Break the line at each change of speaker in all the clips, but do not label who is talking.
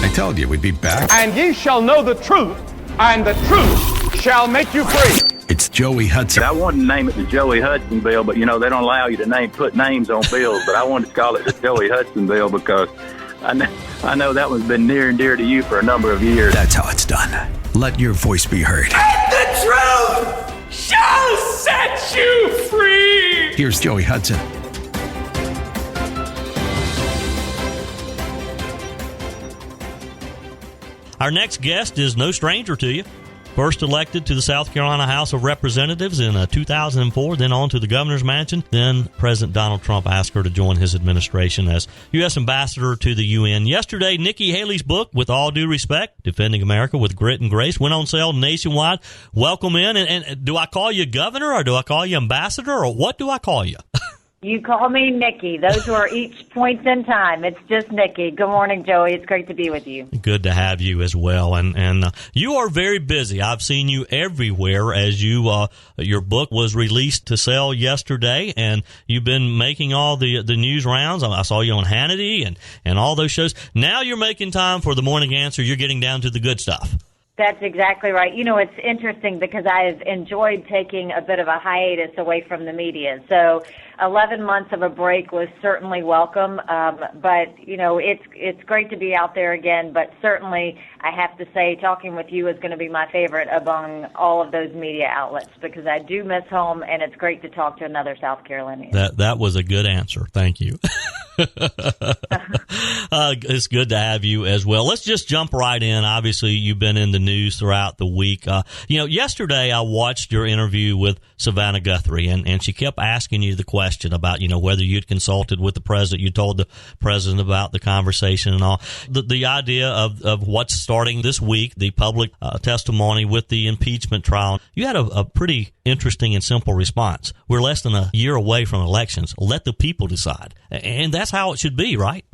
I told you we'd be back.
And ye shall know the truth, and the truth shall make you free.
It's Joey Hudson.
I wanted to name it the Joey Hudson bill, but, they don't allow you to put names on bills. But I wanted to call it the Joey Hudson bill because I know that one's been near and dear to you for a number of years.
That's how it's done. Let your voice be heard.
And the truth shall set you free.
Here's Joey Hudson.
Our next guest is no stranger to you. First elected to the South Carolina House of Representatives in 2004, then on to the governor's mansion. Then President Donald Trump asked her to join his administration as U.S. ambassador to the UN. Yesterday, Nikki Haley's book, With All Due Respect, Defending America with Grit and Grace, went on sale nationwide. Welcome in. And do I call you governor or do I call you ambassador or what do I call you?
You call me Nikki. Those were each points in time. It's just Nikki. Good morning, Joey. It's great to be with you.
Good to have you as well. And you are very busy. I've seen you everywhere as your book was released to sell yesterday, and you've been making all the news rounds. I saw you on Hannity and all those shows. Now you're making time for the Morning Answer. You're getting down to the good stuff.
That's exactly right. It's interesting because I've enjoyed taking a bit of a hiatus away from the media. So 11 months of a break was certainly welcome. But it's great to be out there again. But certainly I have to say talking with you is going to be my favorite among all of those media outlets because I do miss home, and it's great to talk to another South Carolinian.
That was a good answer. Thank you. It's good to have you as well. Let's just jump right in. Obviously, you've been in the news throughout the week. Yesterday I watched your interview with Savannah Guthrie, and she kept asking you the question about, whether you'd consulted with the president. You told the president about the conversation and all. The idea of what's starting this week, the public testimony with the impeachment trial. You had a pretty interesting and simple response. We're less than a year away from elections. Let the people decide. And that's how it should be, right?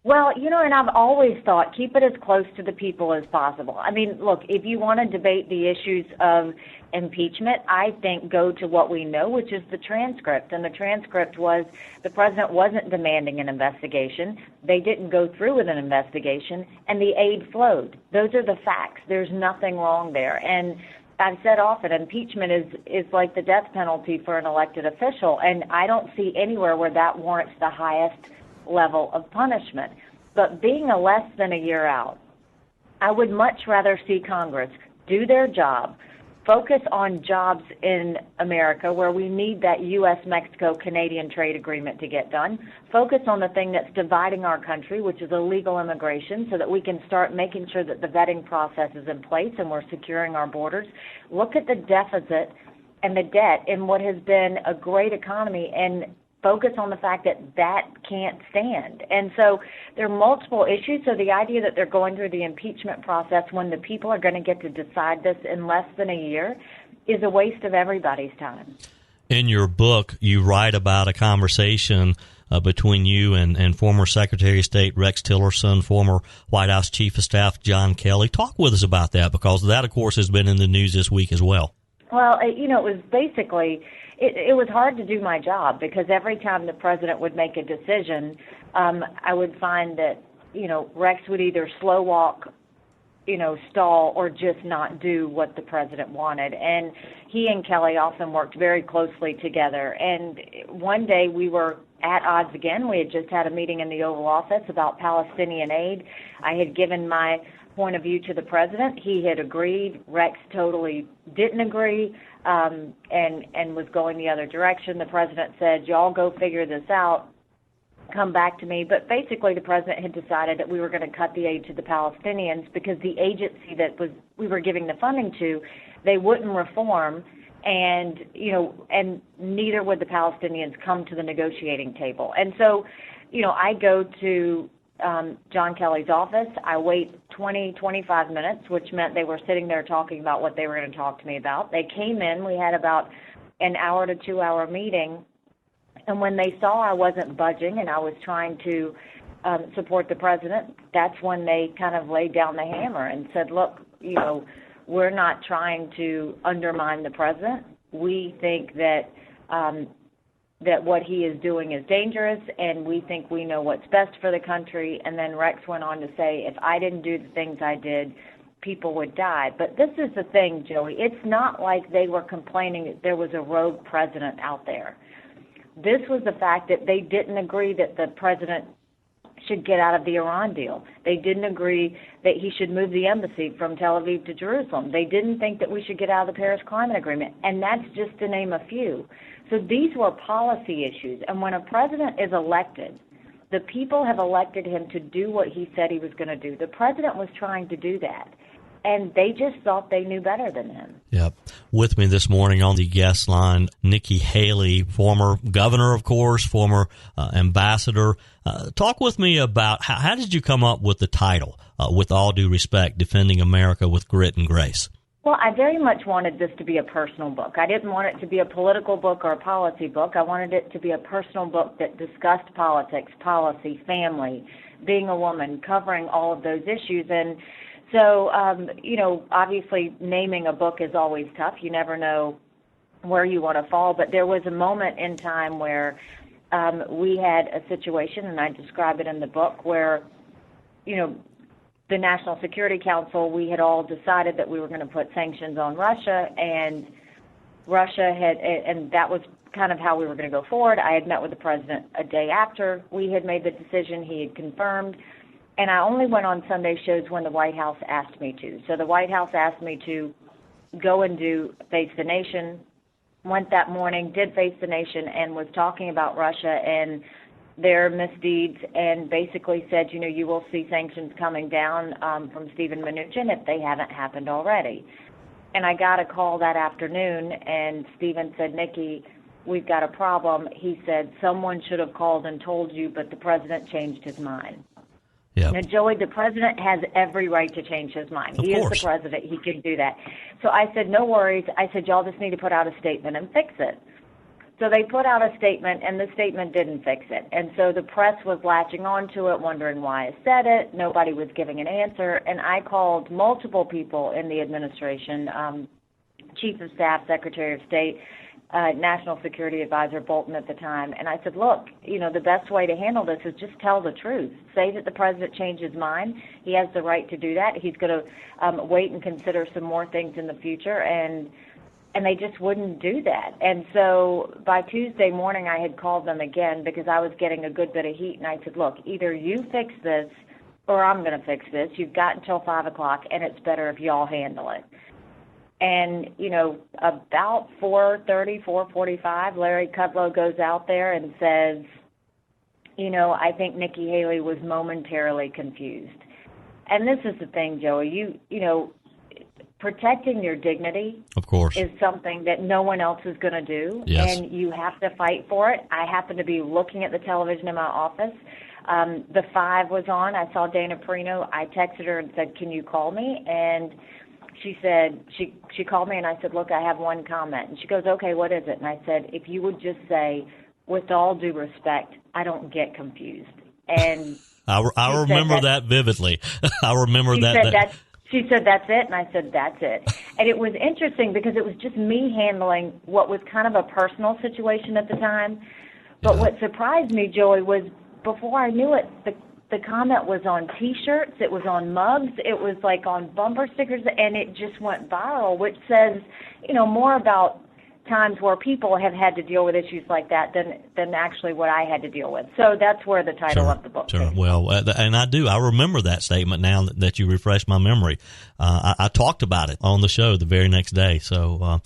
Well, and I've always thought keep it as close to the people as possible. I mean, look, if you want to debate the issues of impeachment, I think go to what we know, which is the transcript. And the transcript was the president wasn't demanding an investigation. They didn't go through with an investigation, and the aid flowed. Those are the facts. There's nothing wrong there. And I've said often, impeachment is like the death penalty for an elected official, and I don't see anywhere where that warrants the highest level of punishment. But being a less than a year out, I would much rather see Congress do their job, focus on jobs in America where we need that U.S.-Mexico-Canadian trade agreement to get done, focus on the thing that's dividing our country, which is illegal immigration, so that we can start making sure that the vetting process is in place and we're securing our borders, look at the deficit and the debt in what has been a great economy, and focus on the fact that that can't stand. And so there are multiple issues. So the idea that they're going through the impeachment process when the people are going to get to decide this in less than a year is a waste of everybody's time.
In your book, you write about a conversation between you and former Secretary of State Rex Tillerson, former White House Chief of Staff John Kelly. Talk with us about that, because that, of course, has been in the news this week as well.
Well, it was basically... It was hard to do my job because every time the president would make a decision, I would find that, Rex would either slow walk, stall, or just not do what the president wanted. And he and Kelly often worked very closely together. And one day we were at odds again. We had just had a meeting in the Oval Office about Palestinian aid. I had given my point of view to the president. He had agreed. Rex totally didn't agree. And was going the other direction. The president said, y'all go figure this out, come back to me. But basically the president had decided that we were going to cut the aid to the Palestinians because the agency that we were giving the funding to, they wouldn't reform, and neither would the Palestinians come to the negotiating table. And so, I go to John Kelly's office. I wait 20, 25 minutes, which meant they were sitting there talking about what they were going to talk to me about. They came in. We had about an hour to 2 hour meeting. And when they saw I wasn't budging and I was trying to support the president, that's when they kind of laid down the hammer and said, look, we're not trying to undermine the president. We think that that what he is doing is dangerous, and we think we know what's best for the country. And then Rex went on to say, if I didn't do the things I did, people would die. But this is the thing, Joey. It's not like they were complaining that there was a rogue president out there. This was the fact that they didn't agree that the president should get out of the Iran deal. They didn't agree that he should move the embassy from Tel Aviv to Jerusalem. They didn't think that we should get out of the Paris Climate Agreement. And that's just to name a few. So these were policy issues. And when a president is elected, the people have elected him to do what he said he was going to do. The president was trying to do that. And they just thought they knew better than him.
Yep. With me this morning on the guest line, Nikki Haley, former governor, of course, former ambassador. Talk with me about how did you come up with the title, With All Due Respect, Defending America with Grit and Grace?
Well, I very much wanted this to be a personal book. I didn't want it to be a political book or a policy book. I wanted it to be a personal book that discussed politics, policy, family, being a woman, covering all of those issues. And so, obviously naming a book is always tough. You never know where you want to fall. But there was a moment in time where we had a situation, and I describe it in the book, where, the National Security Council, we had all decided that we were going to put sanctions on Russia, and Russia had, and that was kind of how we were going to go forward. I had met with the president a day after we had made the decision. He had confirmed. And I only went on Sunday shows when the White House asked me to. So the White House asked me to go and do Face the Nation. Went that morning, did Face the Nation, and was talking about Russia and their misdeeds, and basically said, you will see sanctions coming down from Steven Mnuchin if they haven't happened already. And I got a call that afternoon, and Steven said, Nikki, we've got a problem. He said, someone should have called and told you, but the president changed his mind.
Yep.
Now, Joey, the president has every right to change his mind. He is the president. He can do that. So I said, no worries. I said, y'all just need to put out a statement and fix it. So they put out a statement, and the statement didn't fix it. And so the press was latching onto it, wondering why I said it. Nobody was giving an answer. And I called multiple people in the administration, Chief of Staff, Secretary of State, National Security Advisor Bolton at the time, and I said, look, the best way to handle this is just tell the truth. Say that the president changed his mind. He has the right to do that. He's going to wait and consider some more things in the future, and they just wouldn't do that. And so by Tuesday morning, I had called them again because I was getting a good bit of heat, and I said, look, either you fix this or I'm going to fix this. You've got until 5 o'clock, and it's better if y'all handle it. And, about 4:30, 4:45, Larry Kudlow goes out there and says, I think Nikki Haley was momentarily confused. And this is the thing, Joey, protecting your dignity,
of course,
is something that no one else is going to do.
Yes.
And you have to fight for it. I happened to be looking at the television in my office. The 5 was on. I saw Dana Perino. I texted her and said, can you call me? And she said, she called me, and I said, look, I have one comment. And she goes, okay, what is it? And I said, if you would just say, with all due respect, I don't get confused. And
I remember that vividly. I remember that.
She said, that's it? And I said, that's it. And it was interesting because it was just me handling what was kind of a personal situation at the time. But what surprised me, Joey, was before I knew it, the comment was on T-shirts, it was on mugs, it was like on bumper stickers, and it just went viral, which says, more about times where people have had to deal with issues like that than actually what I had to deal with. So that's where the title of the book came from. Well,
and I remember that statement now that you refreshed my memory. I talked about it on the show the very next day. So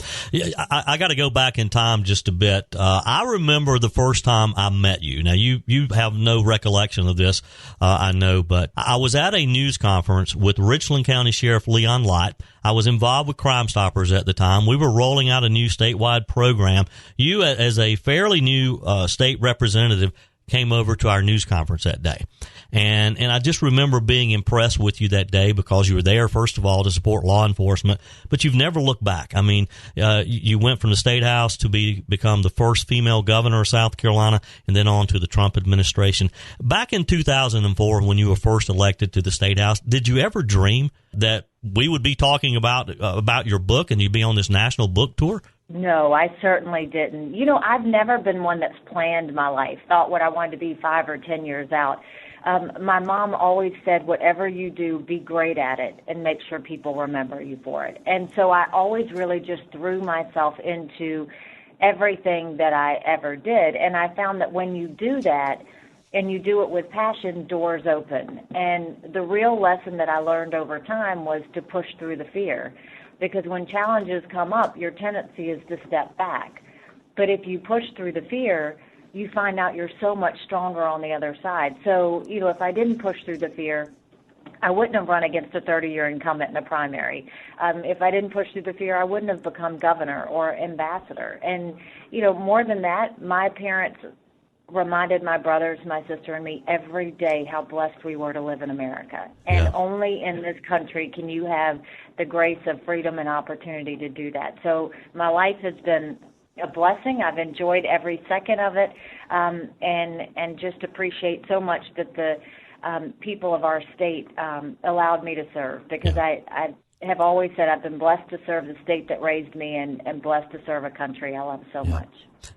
I got to go back in time just a bit. I remember the first time I met you. Now, you have no recollection of this, I know, but I was at a news conference with Richland County Sheriff Leon Lott. I was involved with Crime Stoppers at the time. We were rolling out a new statewide program. You, as a fairly new state representative, came over to our news conference that day. And I just remember being impressed with you that day because you were there, first of all, to support law enforcement, but you've never looked back. I mean, you went from the State House to become the first female governor of South Carolina and then on to the Trump administration. Back in 2004, when you were first elected to the State House, did you ever dream that we would be talking about your book and you'd be on this national book tour?
No, I certainly didn't. You know, I've never been one that's planned my life, thought what I wanted to be 5 or 10 years out. My mom always said, whatever you do, be great at it and make sure people remember you for it. And so I always really just threw myself into everything that I ever did. And I found that when you do that and you do it with passion, doors open. And the real lesson that I learned over time was to push through the fear. Because when challenges come up, your tendency is to step back. But if you push through the fear, you find out you're so much stronger on the other side. So, you know, if I didn't push through the fear, I wouldn't have run against a 30-year incumbent in a primary. If I didn't push through the fear, I wouldn't have become governor or ambassador. And, you know, more than that, my parents reminded my brothers, my sister, and me every day how blessed we were to live in America. And only in this country can you have the grace of freedom and opportunity to do that. So my life has been a blessing. I've enjoyed every second of it, and just appreciate so much that the people of our state allowed me to serve, because I have always said I've been blessed to serve the state that raised me and blessed to serve a country I love so much.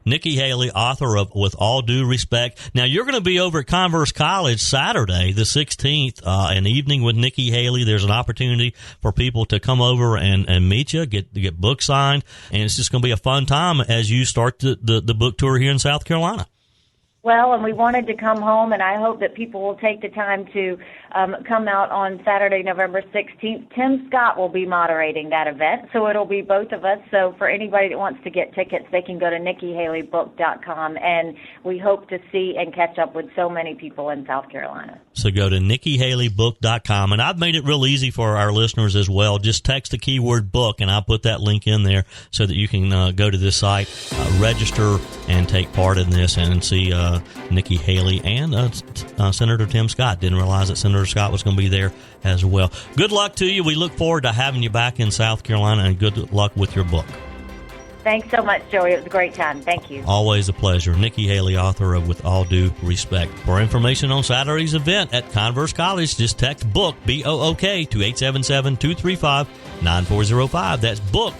Nikki Haley, author of With All Due Respect. Now, you're going to be over at Converse College Saturday, the 16th, an evening with Nikki Haley. There's an opportunity for people to come over and meet you, get books signed, and it's just going to be a fun time as you start the book tour here in South Carolina.
Well, and we wanted to come home, and I hope that people will take the time to come out on Saturday, November 16th. Tim Scott will be moderating that event, so it'll be both of us. So for anybody that wants to get tickets, they can go to NikkiHaleyBook.com, and we hope to see and catch up with so many people in South Carolina.
So go to NikkiHaleyBook.com, and I've made it real easy for our listeners as well. Just text the keyword book, and I'll put that link in there so that you can go to this site, register, and take part in this and see Nikki Haley and Senator Tim Scott. Didn't realize that Senator Scott was going to be there as well. Good luck to you. We look forward to having you back in South Carolina, and good luck with your book.
Thanks so much, Joey. It was a great time. Thank you.
Always a pleasure. Nikki Haley, author of With All Due Respect. For information on Saturday's event at Converse College, just text BOOK, B-O-O-K, to 877-235-9405. That's BOOK,